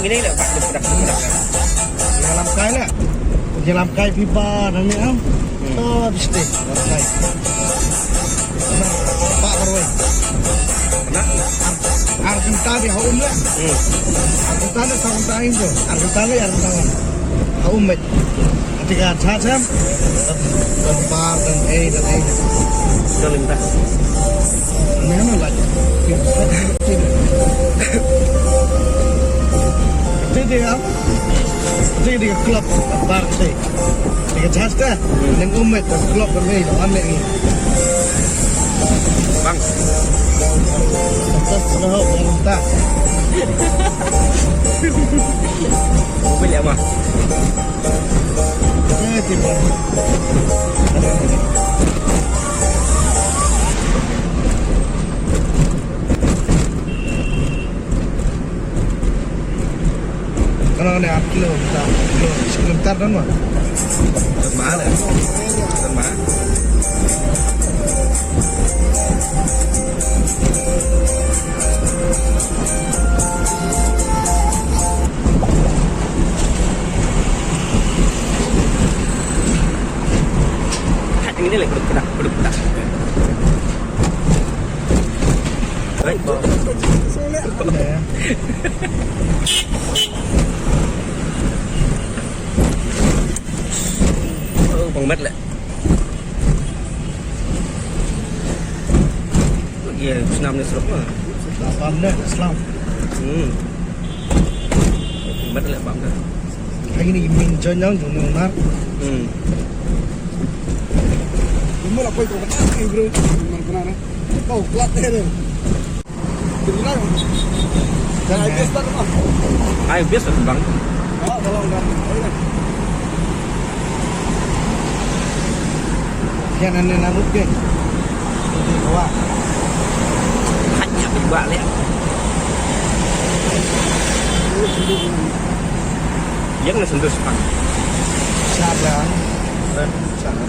Ini lah Pak, budak-budak. Dalam kai lah. Dalam kai pipa dan ni am. Oh, mesti dalam kai. Pak Barwai. Nak? Argentali haum lah. Argentali tahun tahun tu. Argentali haum met. Ketika cacam dan bar dan dan Jalan tak. mana lagi? Jadi klub bar tu. Jika cacam dan umat klub berbeza, mana ni? Bang. Terus sudah yang tak. Beli apa? Tiba. Kalau ni 8 kilometer, kilometer kan mah? Mana? Mana? Ini lah keduk. Baik, bos. Bằng mất lại. Iya, Islam ni serap lah. Islam dah, Islam. Mất lại bang dah. Hari ni min jonyang jonar. Cuma lah kau kata ni bro, mana ni? Kau kelat ni. Benar. Jangan bias tak mah. Ai bias bang. Oh, tolong dah. Yang ane narut ke? Bawa. Hanya berbuat leh. Yang nak sentuh bang. Siapa? Siapa?